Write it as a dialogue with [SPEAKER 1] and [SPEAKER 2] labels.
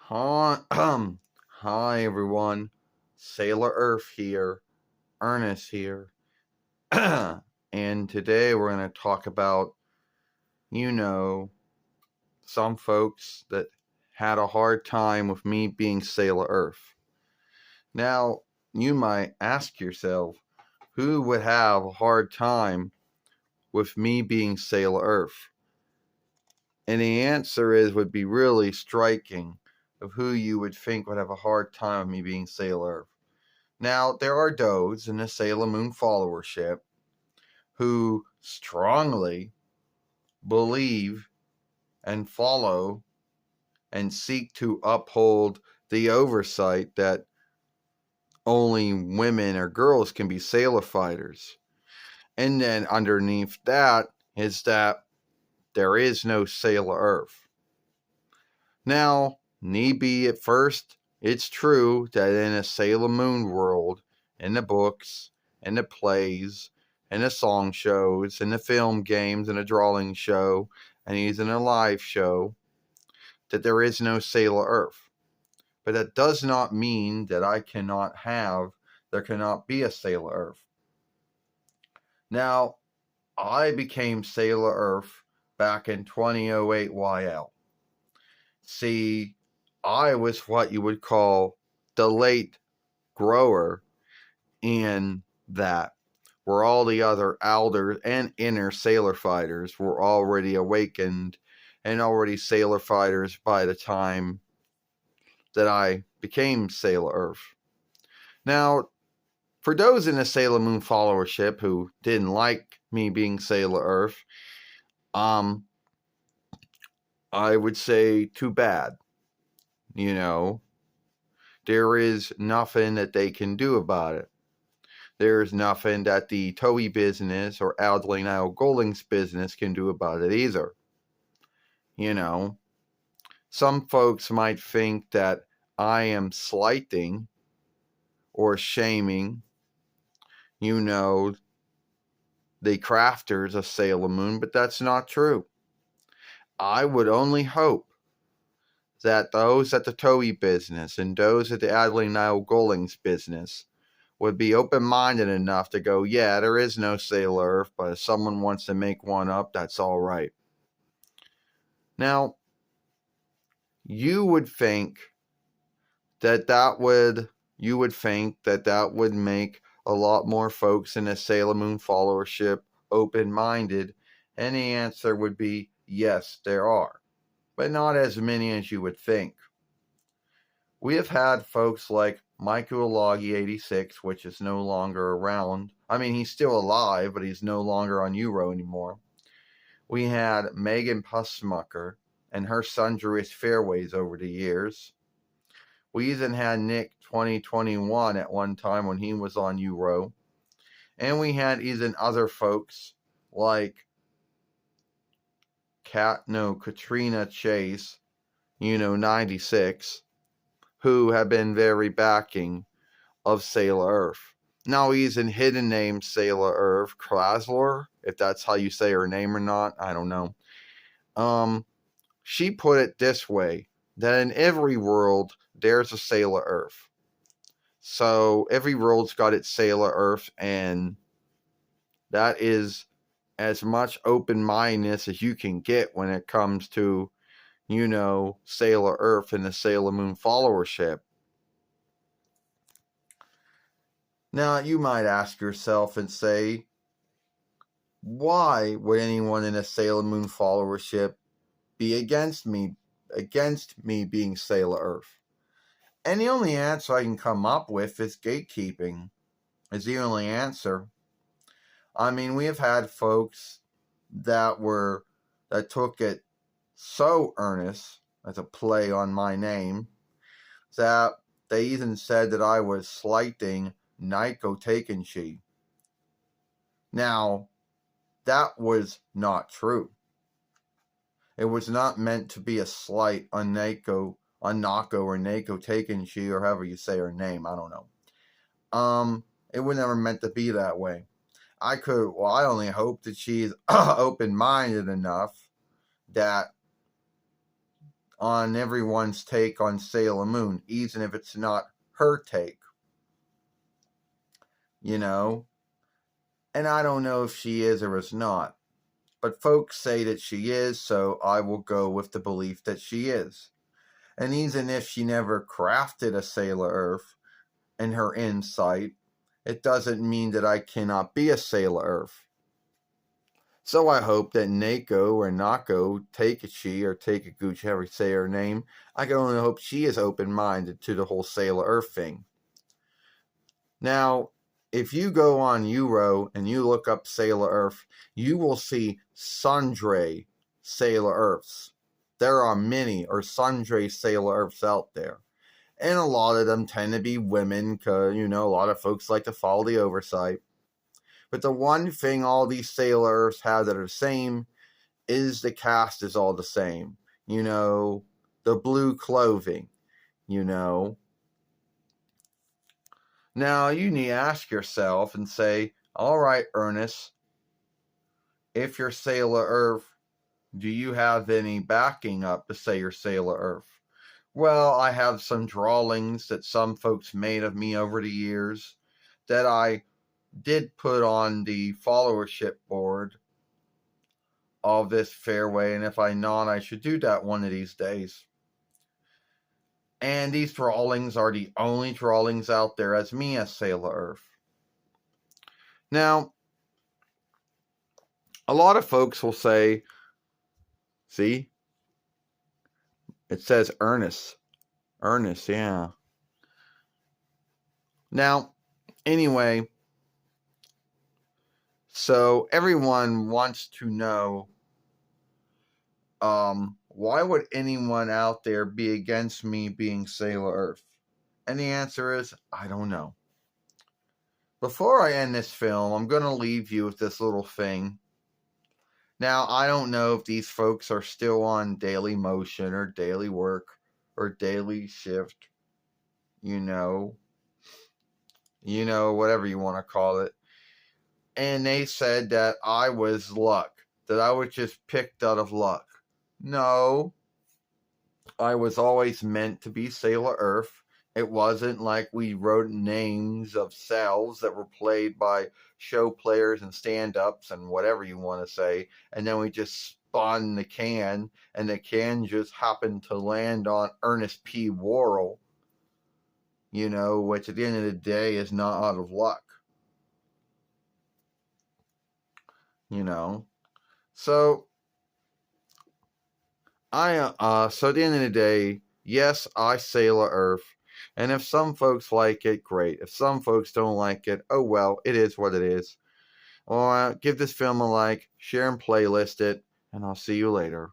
[SPEAKER 1] Hi, hi everyone. Sailor Earth here. Ernest here. And today we're going to talk about, you know, some folks that had a hard time with me being Sailor Earth. Now, you might ask yourself, who would have a hard time with me being Sailor Earth? And the answer would be really striking of who you would think would have a hard time with me being Sailor Earth. Now, there are those in the Sailor Moon followership who strongly believe and follow and seek to uphold the oversight that only women or girls can be sailor fighters. And then underneath that is that there is no Sailor Earth. Now, need be at first, it's true that in a Sailor Moon world, in the books, in the plays, in the song shows, in the film games, in the drawing show, and even a live show, that there is no Sailor Earth. But that does not mean that there cannot be a Sailor Earth. Now, I became Sailor Earth back in 2008 YL. See, I was what you would call the late grower in that, where all the other elders and inner sailor fighters were already awakened and already sailor fighters by the time that I became Sailor Earth. Now, for those in the Sailor Moon followership who didn't like me being Sailor Earth, I would say too bad. There is nothing that they can do about it. There's nothing that the Toei business or Aldling Al Golding's business can do about it either. Some folks might think that I am slighting or shaming, the crafters of Sailor Moon, but that's not true. I would only hope that those at the Toei business and those at the Aldling Al Golding's business would be open-minded enough to go, yeah, there is no Sailor Earth, but if someone wants to make one up, that's all right. Now, you would think that would make a lot more folks in the Sailor Moon followership open-minded, and the answer would be yes, there are, but not as many as you would think. We have had folks like Michael Alagi 86, which is no longer around. I mean, he's still alive, but he's no longer on Euro anymore. We had Megan Pussmucker and her sundriest fairways over the years. We even had Nick 2021 at one time when he was on Euro. And we had even other folks like Katrina Chase, 96, who have been very backing of Sailor Earth. Now he's in hidden name Sailor Earth Kraslor, if that's how you say her name or not, I don't know. She put it this way, that in every world there's a Sailor Earth. So every world's got its Sailor Earth, and that is as much open-mindedness as you can get when it comes to, Sailor Earth and the Sailor Moon followership. Now, you might ask yourself and say, why would anyone in a Sailor Moon followership be against me being Sailor Earth? And the only answer I can come up with is gatekeeping. Is the only answer. I mean, we have had folks that took it so earnest, as a play on my name, that they even said that I was slighting Naiko Takenshi. Now, that was not true. It was not meant to be a slight on Nako or Naiko Takenshi, or however you say her name, I don't know. It was never meant to be that way. I only hope that she's open-minded enough that on everyone's take on Sailor Moon, even if it's not her take. You know? And I don't know if she is or is not. But folks say that she is, so I will go with the belief that she is. And even if she never crafted a Sailor Earth in her insight, it doesn't mean that I cannot be a Sailor Earth. So I hope that Nako or Nako, Takechi or Takeguchi, however you say her name, I can only hope she is open-minded to the whole Sailor Earth thing. Now, if you go on Euro and you look up Sailor Earth, you will see sundry Sailor Earths. There are many or sundry Sailor Earths out there. And a lot of them tend to be women because, a lot of folks like to follow the oversight. But the one thing all these Sailor Earths have that are the same is the cast is all the same. The blue clothing, Now, you need to ask yourself and say, all right, Ernest, if you're Sailor Earth, do you have any backing up to say you're Sailor Earth? Well, I have some drawings that some folks made of me over the years that I did put on the followership board of this fairway, and if I not, I should do that one of these days. And these drawings are the only drawings out there as me as Sailor Earth. Now, a lot of folks will say, see, it says Ernest. Ernest, yeah. Now, anyway, so everyone wants to know, why would anyone out there be against me being Sailor Earth? And the answer is, I don't know. Before I end this film, I'm going to leave you with this little thing. Now, I don't know if these folks are still on daily motion or daily work or daily shift, whatever you want to call it. And they said that I was luck, that I was just picked out of luck. No, I was always meant to be Sailor Earth. It wasn't like we wrote names of cells that were played by show players and stand-ups and whatever you want to say, and then we just spun the can, and the can just happened to land on Ernest P. Worrell, which at the end of the day is not out of luck. So so at the end of the day, yes, I Sailor Earth, and if some folks like it, great. If some folks don't like it, oh well, it is what it is. Or give this film a like, share and playlist it, and I'll see you later.